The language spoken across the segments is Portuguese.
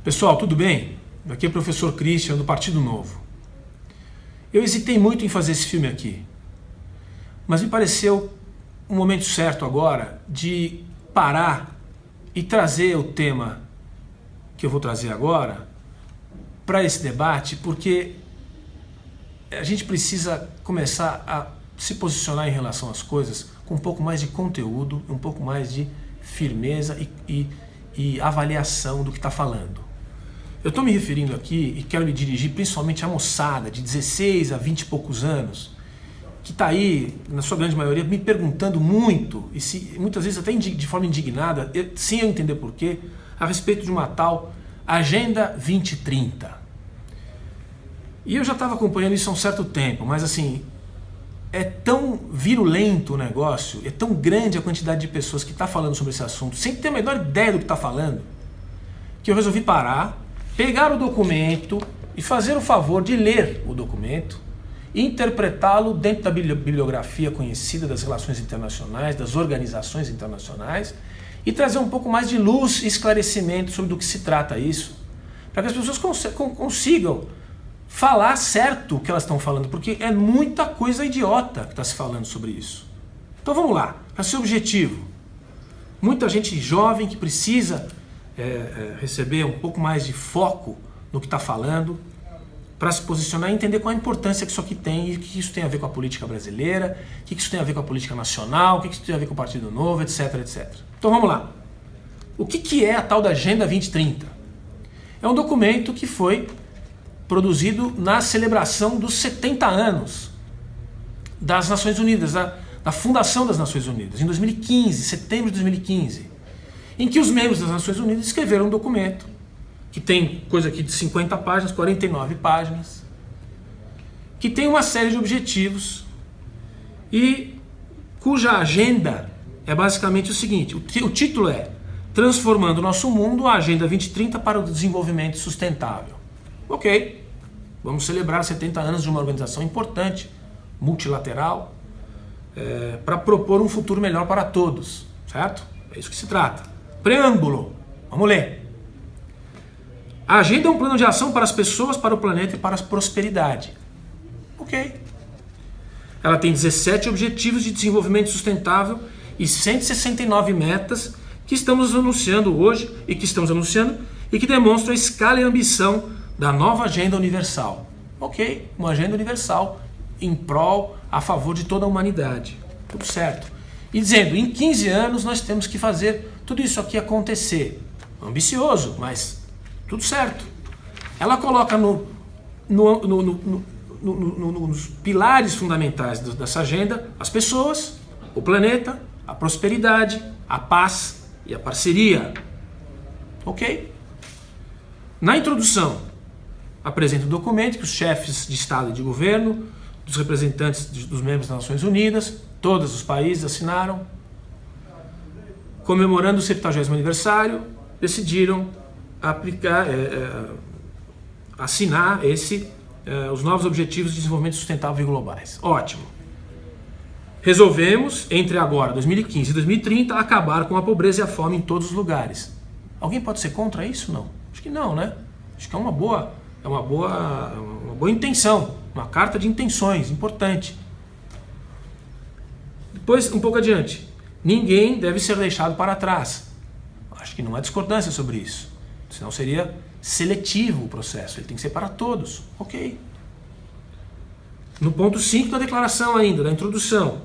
Pessoal, tudo bem? Aqui é o professor Christian do Partido Novo. Eu hesitei muito em fazer esse filme aqui, mas me pareceu um momento certo agora de parar e trazer o tema que eu vou trazer agora para esse debate, porque a gente precisa começar a se posicionar em relação às coisas com um pouco mais de conteúdo, um pouco mais de firmeza e avaliação do que está falando. Eu estou me referindo aqui e quero me dirigir principalmente à moçada de 16 a 20 e poucos anos, que está aí, na sua grande maioria, me perguntando muito, e muitas vezes até de forma indignada, sem eu entender porquê, a respeito de uma tal Agenda 2030. E eu já estava acompanhando isso há um certo tempo, mas assim, é tão virulento o negócio, é tão grande a quantidade de pessoas que está falando sobre esse assunto, sem ter a menor ideia do que está falando, que eu resolvi parar, pegar o documento e fazer o favor de ler o documento, interpretá-lo dentro da bibliografia conhecida das relações internacionais, das organizações internacionais, e trazer um pouco mais de luz e esclarecimento sobre do que se trata isso, para que as pessoas consigam falar certo o que elas estão falando, porque é muita coisa idiota que está se falando sobre isso. Então vamos lá, para ser objetivo. Muita gente jovem que precisa receber um pouco mais de foco no que está falando, para se posicionar e entender qual a importância que isso aqui tem e o que isso tem a ver com a política brasileira, o que isso tem a ver com a política nacional, o que isso tem a ver com o Partido Novo, etc, etc. Então vamos lá. O que é a tal da Agenda 2030? É um documento que foi produzido na celebração dos 70 anos das Nações Unidas, da fundação das Nações Unidas, em 2015, setembro de 2015, em que os membros das Nações Unidas escreveram um documento que tem coisa aqui de 50 páginas, 49 páginas, que tem uma série de objetivos e cuja agenda é basicamente o seguinte, o título é Transformando o Nosso Mundo, a Agenda 2030 para o Desenvolvimento Sustentável. Ok, vamos celebrar 70 anos de uma organização importante, multilateral, para propor um futuro melhor para todos, certo? É isso que se trata. Preâmbulo, vamos ler. A agenda é um plano de ação para as pessoas, para o planeta e para a prosperidade. Ok. Ela tem 17 objetivos de desenvolvimento sustentável e 169 metas que estamos anunciando hoje e que demonstram a escala e a ambição da nova agenda universal. Ok, uma agenda universal em prol, a favor de toda a humanidade. Tudo certo. E dizendo, em 15 anos nós temos que fazer tudo isso aqui acontecer. Ambicioso, mas tudo certo. Ela coloca nos pilares fundamentais dessa agenda as pessoas, o planeta, a prosperidade, a paz e a parceria. Ok? Na introdução, apresenta o documento que os chefes de Estado e de governo, dos representantes dos membros das Nações Unidas, todos os países assinaram, comemorando o 70º aniversário, decidiram assinar os novos Objetivos de Desenvolvimento Sustentável e Globais. Ótimo. Resolvemos, entre agora, 2015 e 2030, acabar com a pobreza e a fome em todos os lugares. Alguém pode ser contra isso? Não. Acho que não, né? Acho que é uma boa intenção, uma carta de intenções, importante. Depois, um pouco adiante, ninguém deve ser deixado para trás. Acho que não há discordância sobre isso. Senão seria seletivo o processo, ele tem que ser para todos. Ok. No ponto 5 da declaração ainda, da introdução.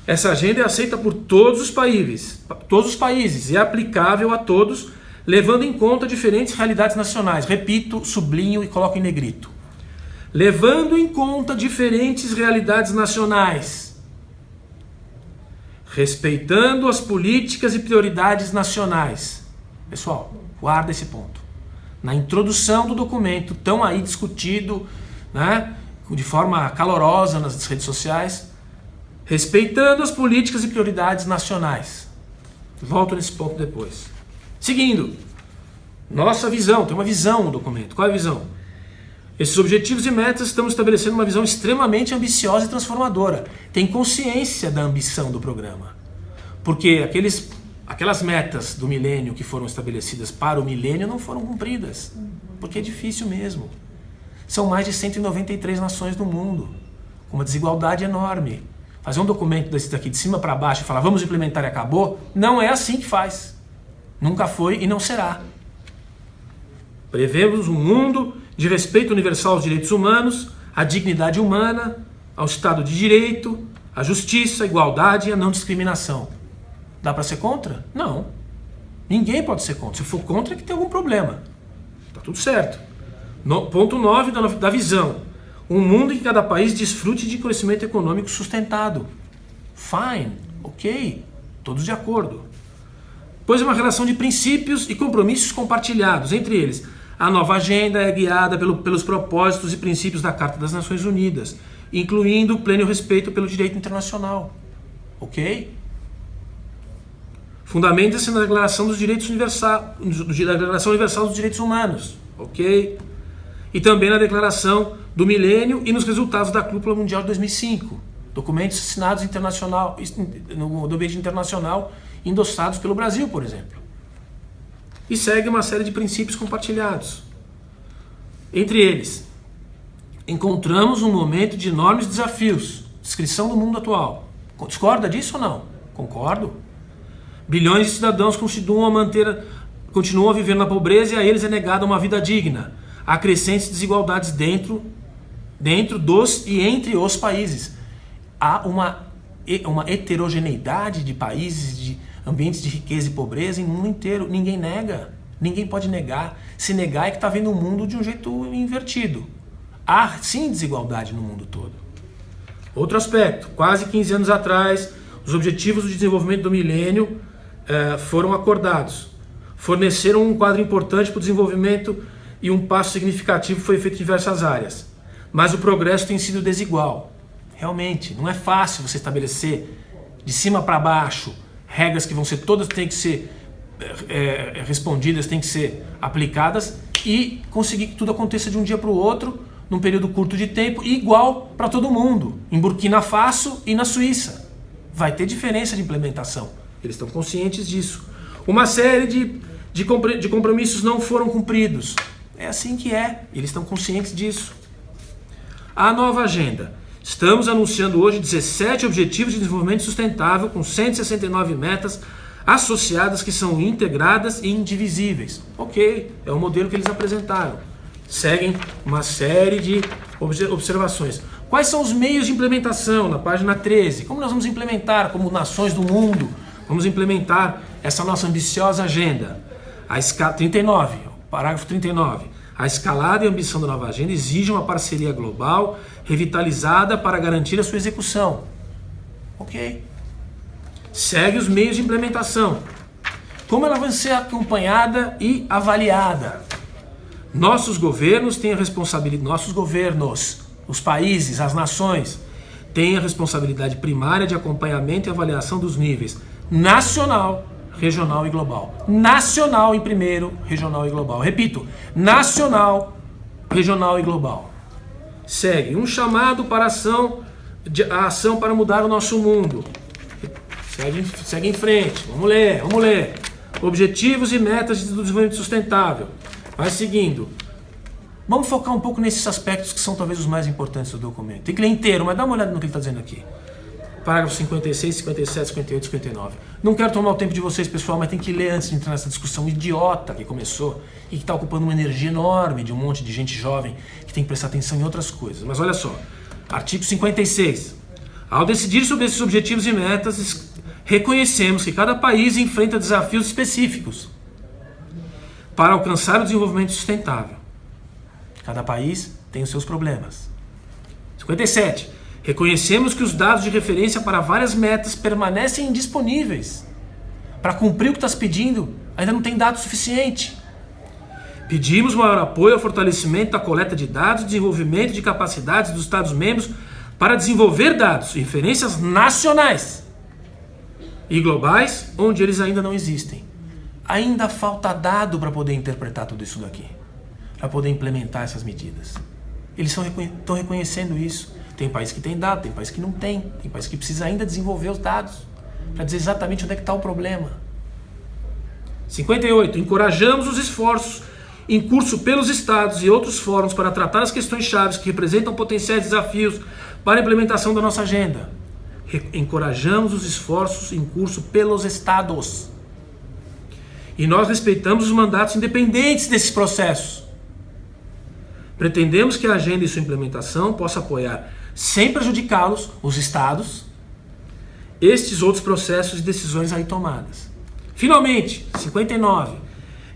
Essa agenda é aceita por todos os países e é aplicável a todos, levando em conta diferentes realidades nacionais. Repito, sublinho e coloco em negrito. Levando em conta diferentes realidades nacionais. Respeitando as políticas e prioridades nacionais. Pessoal, guarda esse ponto. Na introdução do documento, tão aí discutido, né, de forma calorosa nas redes sociais, respeitando as políticas e prioridades nacionais. Volto nesse ponto depois. Seguindo, nossa visão, tem uma visão no documento. Qual é a visão? Esses objetivos e metas estamos estabelecendo uma visão extremamente ambiciosa e transformadora. Tem consciência da ambição do programa. Porque aqueles aquelas metas do milênio que foram estabelecidas para o milênio não foram cumpridas, porque é difícil mesmo. São mais de 193 nações no mundo, com uma desigualdade enorme. Fazer um documento desse daqui de cima para baixo e falar vamos implementar e acabou, não é assim que faz. Nunca foi e não será. Prevemos um mundo de respeito universal aos direitos humanos, à dignidade humana, ao Estado de Direito, à justiça, à igualdade e à não discriminação. Dá para ser contra? Não. Ninguém pode ser contra. Se for contra é que tem algum problema. Tá tudo certo. Ponto 9 da visão. Um mundo em que cada país desfrute de crescimento econômico sustentado. Fine. Ok. Todos de acordo. Pois é uma relação de princípios e compromissos compartilhados. Entre eles, a nova agenda é guiada pelos propósitos e princípios da Carta das Nações Unidas, incluindo o pleno respeito pelo direito internacional. Ok? Fundamenta-se na Declaração dos Direitos da Declaração Universal dos Direitos Humanos. Ok? E também na Declaração do Milênio e nos resultados da Cúpula Mundial de 2005. Documentos assinados no ambiente internacional, endossados pelo Brasil, por exemplo. E segue uma série de princípios compartilhados. Entre eles, encontramos um momento de enormes desafios. Descrição do mundo atual. Discorda disso ou não? Concordo. Bilhões de cidadãos continuam a viver na pobreza e a eles é negada uma vida digna. Há crescentes desigualdades dentro dos e entre os países. Há uma heterogeneidade de países, de ambientes de riqueza e pobreza em mundo inteiro. Ninguém nega. Ninguém pode negar. Se negar é que está vendo o mundo de um jeito invertido. Há sim desigualdade no mundo todo. Outro aspecto. Quase 15 anos atrás, os Objetivos de Desenvolvimento do Milênio foram acordados. Forneceram um quadro importante para o desenvolvimento e um passo significativo foi feito em diversas áreas. Mas o progresso tem sido desigual. Realmente, não é fácil você estabelecer de cima para baixo regras que vão ser todas, têm que ser respondidas, têm que ser aplicadas e conseguir que tudo aconteça de um dia para o outro, num período curto de tempo, igual para todo mundo, em Burkina Faso e na Suíça. Vai ter diferença de implementação. Eles estão conscientes disso. Uma série de compromissos não foram cumpridos. É assim que é. Eles estão conscientes disso. A nova agenda. Estamos anunciando hoje 17 Objetivos de Desenvolvimento Sustentável com 169 metas associadas que são integradas e indivisíveis. Ok, é o modelo que eles apresentaram. Seguem uma série de observações. Quais são os meios de implementação? Na página 13. Como nós vamos implementar, como nações do mundo, vamos implementar essa nossa ambiciosa agenda? 39, parágrafo 39. A escalada e a ambição da nova agenda exigem uma parceria global revitalizada para garantir a sua execução. Ok. Segue os meios de implementação. Como ela vai ser acompanhada e avaliada? Nossos governos têm a responsabilidade, os países, as nações, têm a responsabilidade primária de acompanhamento e avaliação dos níveis nacional, regional e global. Nacional em primeiro, regional e global. Repito, nacional, regional e global. Segue um chamado para a ação para mudar o nosso mundo. Segue em frente. Vamos ler. Objetivos e metas do desenvolvimento sustentável. Vai seguindo. Vamos focar um pouco nesses aspectos que são talvez os mais importantes do documento. Tem que ler inteiro, mas dá uma olhada no que ele está dizendo aqui. Parágrafos 56, 57, 58 e 59. Não quero tomar o tempo de vocês, pessoal, mas tem que ler antes de entrar nessa discussão idiota que começou e que está ocupando uma energia enorme de um monte de gente jovem que tem que prestar atenção em outras coisas. Mas olha só, artigo 56. Ao decidir sobre esses objetivos e metas, reconhecemos que cada país enfrenta desafios específicos para alcançar o desenvolvimento sustentável. Cada país tem os seus problemas. 57. Reconhecemos que os dados de referência para várias metas permanecem indisponíveis. Para cumprir o que está se pedindo, ainda não tem dado suficiente. Pedimos maior apoio ao fortalecimento da coleta de dados e desenvolvimento de capacidades dos Estados-membros para desenvolver dados e referências nacionais e globais, onde eles ainda não existem. Ainda falta dado para poder interpretar tudo isso daqui, para poder implementar essas medidas. Eles estão reconhecendo isso. Tem país que tem dado, tem país que não tem país que precisa ainda desenvolver os dados para dizer exatamente onde é que está o problema. 58. Encorajamos os esforços em curso pelos Estados e outros fóruns para tratar as questões chaves que representam potenciais desafios para a implementação da nossa agenda. Encorajamos os esforços em curso pelos Estados. E nós respeitamos os mandatos independentes desses processos. Pretendemos que a agenda e sua implementação possa apoiar, sem prejudicá-los, os Estados, estes outros processos e decisões aí tomadas. Finalmente, 59.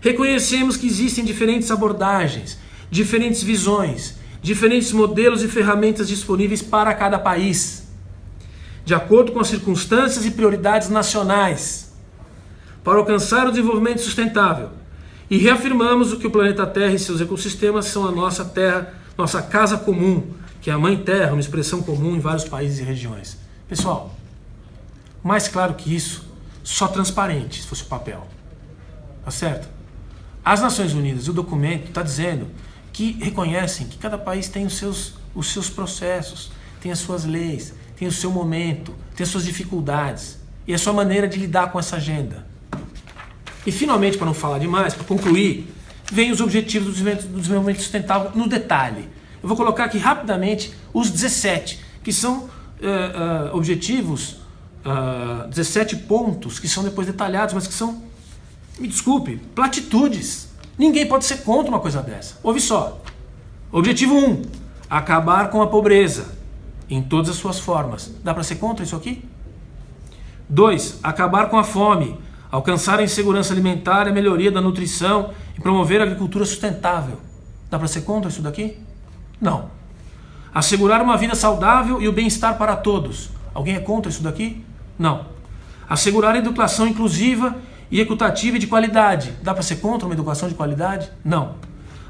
Reconhecemos que existem diferentes abordagens, diferentes visões, diferentes modelos e ferramentas disponíveis para cada país, de acordo com as circunstâncias e prioridades nacionais, para alcançar o desenvolvimento sustentável. E reafirmamos que o planeta Terra e seus ecossistemas são a nossa terra, nossa casa comum, que é a Mãe Terra, uma expressão comum em vários países e regiões. Pessoal, mais claro que isso, só transparente, se fosse o papel. Tá certo? As Nações Unidas, o documento está dizendo que reconhecem que cada país tem os seus processos, tem as suas leis, tem o seu momento, tem as suas dificuldades e a sua maneira de lidar com essa agenda. E finalmente, para não falar demais, para concluir, vem os objetivos do desenvolvimento sustentável no detalhe. Eu vou colocar aqui rapidamente os 17, que são objetivos, 17 pontos que são depois detalhados, mas que são, me desculpe, platitudes. Ninguém pode ser contra uma coisa dessa. Ouve só. Objetivo 1, acabar com a pobreza em todas as suas formas. Dá para ser contra isso aqui? 2, acabar com a fome, alcançar a insegurança alimentar e a melhoria da nutrição e promover a agricultura sustentável. Dá para ser contra isso daqui? Não. Assegurar uma vida saudável e o bem-estar para todos. Alguém é contra isso daqui? Não. Assegurar a educação inclusiva e equitativa e de qualidade. Dá para ser contra uma educação de qualidade? Não.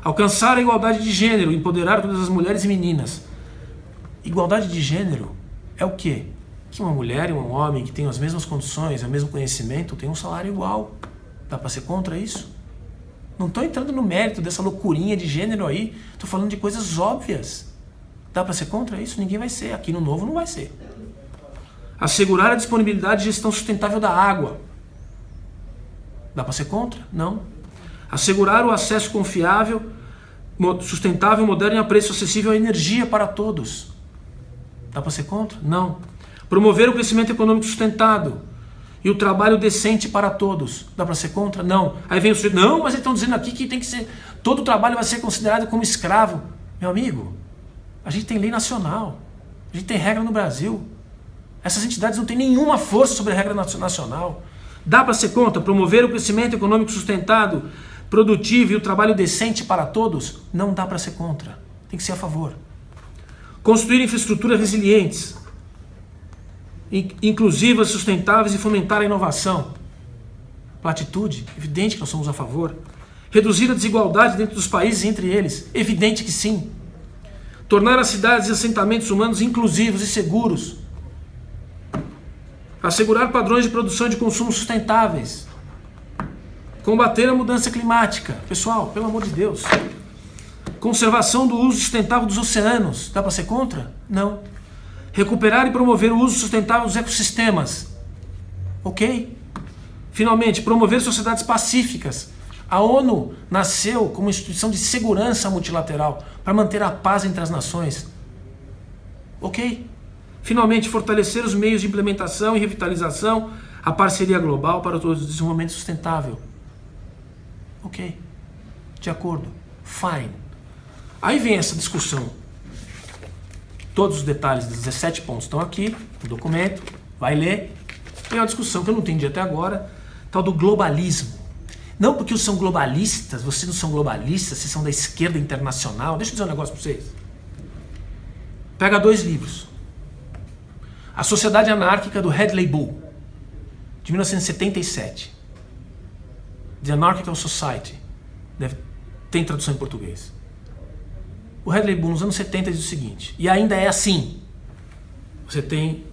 Alcançar a igualdade de gênero, empoderar todas as mulheres e meninas. Igualdade de gênero é o quê? Que uma mulher e um homem que tenham as mesmas condições, o mesmo conhecimento, tenham um salário igual. Dá para ser contra isso? Não estou entrando no mérito dessa loucurinha de gênero aí. Estou falando de coisas óbvias. Dá para ser contra isso? Ninguém vai ser. Aqui no Novo não vai ser. Assegurar a disponibilidade e gestão sustentável da água. Dá para ser contra? Não. Assegurar o acesso confiável, sustentável, moderno e a preço acessível à energia para todos. Dá para ser contra? Não. Promover o crescimento econômico sustentado e o trabalho decente para todos. Dá para ser contra? Não. Aí vem o sujeito, não, mas eles estão dizendo aqui que tem que ser, todo trabalho vai ser considerado como escravo. Meu amigo, a gente tem lei nacional, a gente tem regra no Brasil. Essas entidades não têm nenhuma força sobre a regra nacional. Dá para ser contra? Promover o crescimento econômico sustentado, produtivo e o trabalho decente para todos? Não dá para ser contra. Tem que ser a favor. Construir infraestruturas resilientes, inclusivas, sustentáveis e fomentar a inovação. Platitude? Evidente que nós somos a favor. Reduzir a desigualdade dentro dos países e entre eles? Evidente que sim. Tornar as cidades e assentamentos humanos inclusivos e seguros. Assegurar padrões de produção e de consumo sustentáveis. Combater a mudança climática. Pessoal, pelo amor de Deus. Conservação do uso sustentável dos oceanos. Dá para ser contra? Não. Recuperar e promover o uso sustentável dos ecossistemas. Ok. Finalmente, promover sociedades pacíficas. A ONU nasceu como instituição de segurança multilateral para manter a paz entre as nações. Ok. Finalmente, fortalecer os meios de implementação e revitalização, a parceria global para o desenvolvimento sustentável. Ok. De acordo. Fine. Aí vem essa discussão. Todos os detalhes dos 17 pontos estão aqui no documento. Vai ler. Tem uma discussão que eu não entendi até agora, tal do globalismo. Não porque são globalistas, vocês não são globalistas, vocês são da esquerda internacional. Deixa eu dizer um negócio para vocês. Pega 2 livros. A Sociedade Anárquica do Hadley Bull, de 1977. The Anarchical Society. Tem tradução em português. O Hadley Bull, nos anos 70, diz o seguinte, e ainda é assim. Você tem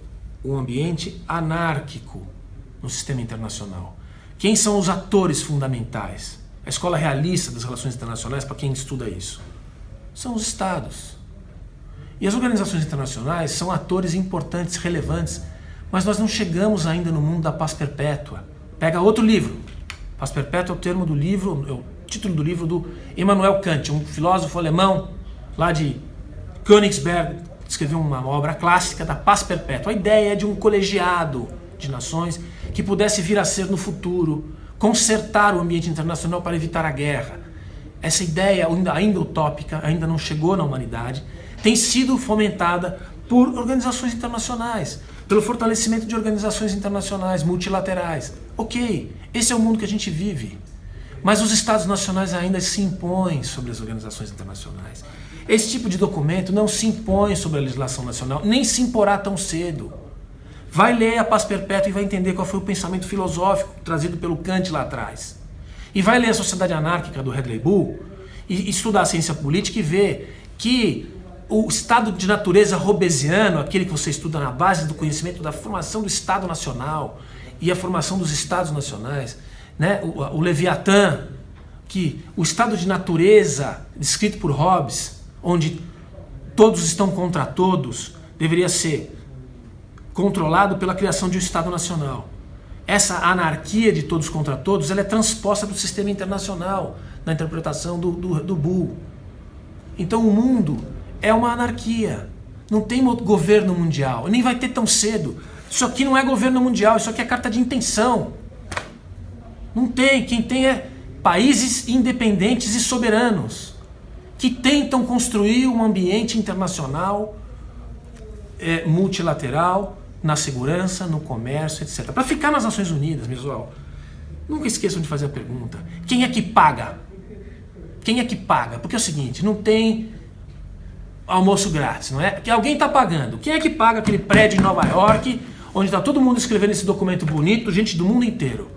um ambiente anárquico no sistema internacional. Quem são os atores fundamentais? A escola realista das relações internacionais, para quem estuda isso, são os Estados. E as organizações internacionais são atores importantes, relevantes, mas nós não chegamos ainda no mundo da paz perpétua. Pega outro livro, Paz perpétua é o termo do livro, é o título do livro do Immanuel Kant, um filósofo alemão lá de Königsberg, que escreveu uma obra clássica da paz perpétua. A ideia é de um colegiado de nações que pudesse vir a ser no futuro, consertar o ambiente internacional para evitar a guerra. Essa ideia, ainda utópica, ainda não chegou na humanidade, tem sido fomentada por organizações internacionais, pelo fortalecimento de organizações internacionais multilaterais. Ok, esse é o mundo que a gente vive. Mas os Estados nacionais ainda se impõem sobre as organizações internacionais. Esse tipo de documento não se impõe sobre a legislação nacional, nem se imporá tão cedo. Vai ler a Paz Perpétua e vai entender qual foi o pensamento filosófico trazido pelo Kant lá atrás. E vai ler a Sociedade Anárquica do Hadley Bull e estudar a ciência política e ver que o estado de natureza hobbesiano, aquele que você estuda na base do conhecimento da formação do Estado Nacional e a formação dos Estados Nacionais, né? O Leviatã, que o estado de natureza descrito por Hobbes, onde todos estão contra todos, deveria ser controlado pela criação de um Estado Nacional. Essa anarquia de todos contra todos, ela é transposta para o sistema internacional, na interpretação do Bull. Então o mundo é uma anarquia. Não tem governo mundial, nem vai ter tão cedo. Isso aqui não é governo mundial, isso aqui é carta de intenção. Não tem. Quem tem é países independentes e soberanos que tentam construir um ambiente internacional multilateral, na segurança, no comércio, etc. Para ficar nas Nações Unidas, pessoal, nunca esqueçam de fazer a pergunta: quem é que paga? Quem é que paga? Porque é o seguinte, não tem almoço grátis, não é? Que alguém está pagando. Quem é que paga aquele prédio em Nova York, onde está todo mundo escrevendo esse documento bonito, gente do mundo inteiro?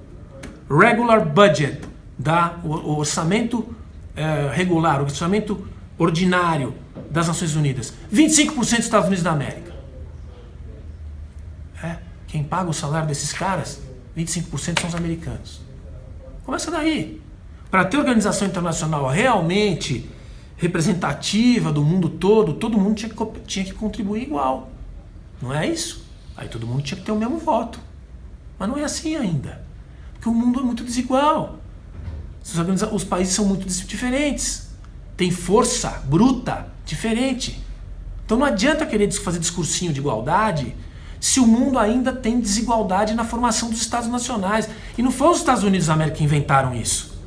Regular budget, o orçamento regular, o orçamento ordinário das Nações Unidas. 25% dos Estados Unidos da América. Quem paga o salário desses caras, 25% são os americanos. Começa daí. Para ter organização internacional realmente representativa do mundo todo mundo tinha que contribuir igual. Não é isso? Aí todo mundo tinha que ter o mesmo voto. Mas não é assim ainda. Porque o mundo é muito desigual. Os países são muito diferentes. Tem força bruta diferente. Então não adianta querer fazer discursinho de igualdade se o mundo ainda tem desigualdade na formação dos Estados nacionais. E não foram os Estados Unidos da América que inventaram isso.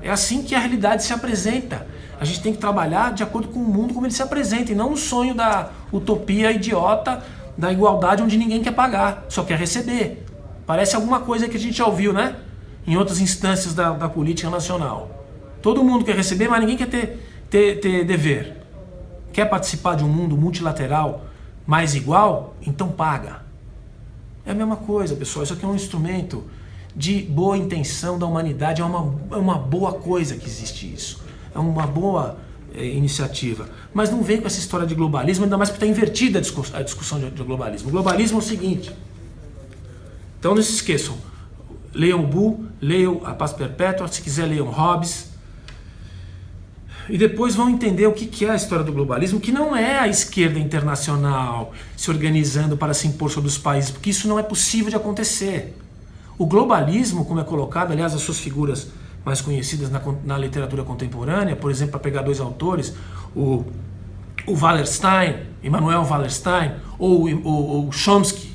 É assim que a realidade se apresenta. A gente tem que trabalhar de acordo com o mundo como ele se apresenta, e não no sonho da utopia idiota da igualdade onde ninguém quer pagar, só quer receber. Parece alguma coisa que a gente já ouviu, né? Em outras instâncias da política nacional. Todo mundo quer receber, mas ninguém quer ter dever. Quer participar de um mundo multilateral mais igual? Então paga. É a mesma coisa, pessoal. Isso aqui é um instrumento de boa intenção da humanidade. É uma boa coisa que existe isso. É uma boa iniciativa. Mas não vem com essa história de globalismo, ainda mais porque está invertida a discussão de globalismo. O globalismo é o seguinte. Então não se esqueçam. Leiam o Bull, leiam a Paz Perpétua, se quiser leiam Hobbes. E depois vão entender o que é a história do globalismo, que não é a esquerda internacional se organizando para se impor sobre os países, porque isso não é possível de acontecer. O globalismo, como é colocado, aliás, as suas figuras mais conhecidas na literatura contemporânea, por exemplo, para pegar dois autores, o Wallerstein, Immanuel Wallerstein, ou o Chomsky,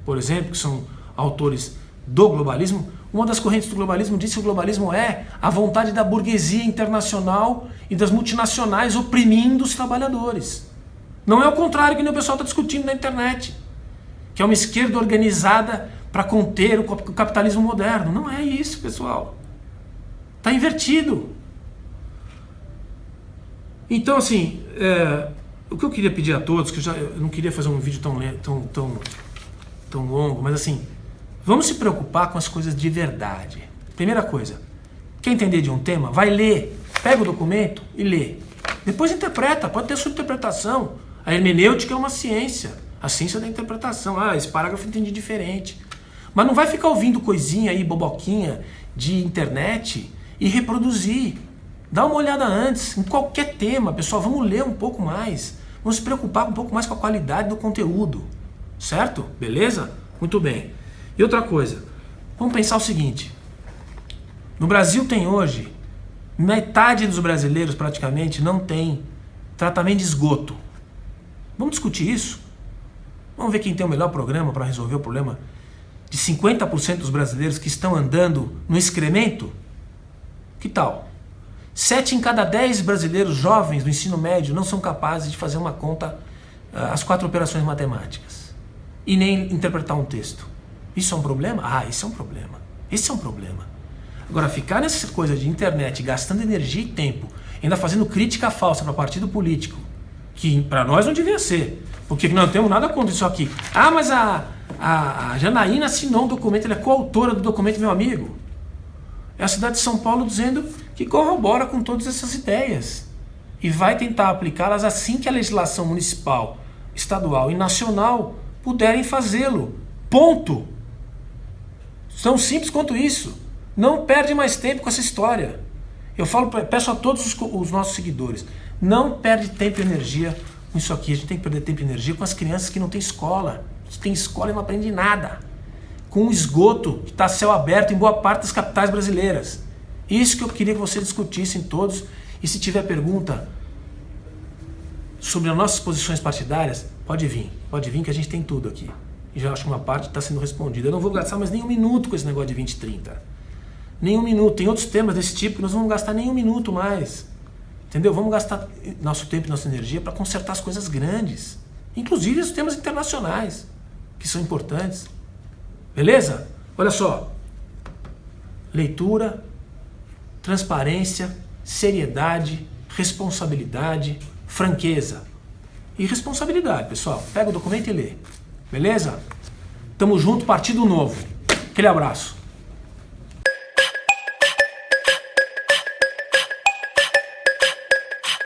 por exemplo, que são autores do globalismo. Uma das correntes do globalismo diz que o globalismo é a vontade da burguesia internacional e das multinacionais oprimindo os trabalhadores. Não é o contrário que nem o pessoal está discutindo na internet, que é uma esquerda organizada para conter o capitalismo moderno. Não é isso, pessoal. Está invertido. Então, assim, o que eu queria pedir a todos, que eu não queria fazer um vídeo tão longo, mas assim, vamos se preocupar com as coisas de verdade. Primeira coisa, quer entender de um tema? Vai ler, pega o documento e lê. Depois interpreta, pode ter sua interpretação. A hermenêutica é uma ciência, a ciência da interpretação. Esse parágrafo eu entendi diferente. Mas não vai ficar ouvindo coisinha aí, boboquinha de internet e reproduzir. Dá uma olhada antes, em qualquer tema, pessoal, vamos ler um pouco mais. Vamos se preocupar um pouco mais com a qualidade do conteúdo. Certo? Beleza? Muito bem. E outra coisa, vamos pensar o seguinte. No Brasil tem hoje, metade dos brasileiros praticamente não tem tratamento de esgoto. Vamos discutir isso? Vamos ver quem tem o melhor programa para resolver o problema de 50% dos brasileiros que estão andando no excremento? Que tal? 7 em cada 10 brasileiros jovens do ensino médio não são capazes de fazer uma conta, as 4 operações matemáticas, e nem interpretar um texto. Isso é um problema? Ah, isso é um problema. Esse é um problema. Agora, ficar nessa coisa de internet, gastando energia e tempo, ainda fazendo crítica falsa para partido político, que para nós não devia ser, porque não temos nada contra isso aqui. Ah, mas a Janaína assinou um documento, ela é coautora do documento, meu amigo. É a cidade de São Paulo dizendo que corrobora com todas essas ideias e vai tentar aplicá-las assim que a legislação municipal, estadual e nacional puderem fazê-lo. Ponto. Tão simples quanto isso. Não perde mais tempo com essa história. Eu peço a todos os nossos seguidores, não perde tempo e energia com isso aqui. A gente tem que perder tempo e energia com as crianças que não têm escola. Que tem escola e não aprende nada. Com o esgoto que está a céu aberto em boa parte das capitais brasileiras. Isso que eu queria que vocês discutissem todos. E se tiver pergunta sobre as nossas posições partidárias, pode vir que a gente tem tudo aqui. E já acho que uma parte está sendo respondida. Eu não vou gastar mais nem um minuto com esse negócio de 2030. Nem um minuto. Tem outros temas desse tipo que nós não vamos gastar nem um minuto mais. Entendeu? Vamos gastar nosso tempo e nossa energia para consertar as coisas grandes. Inclusive os temas internacionais, que são importantes. Beleza? Olha só. Leitura, transparência, seriedade, responsabilidade, franqueza. E responsabilidade, pessoal. Pega o documento e lê. Beleza? Tamo junto, Partido Novo. Aquele abraço.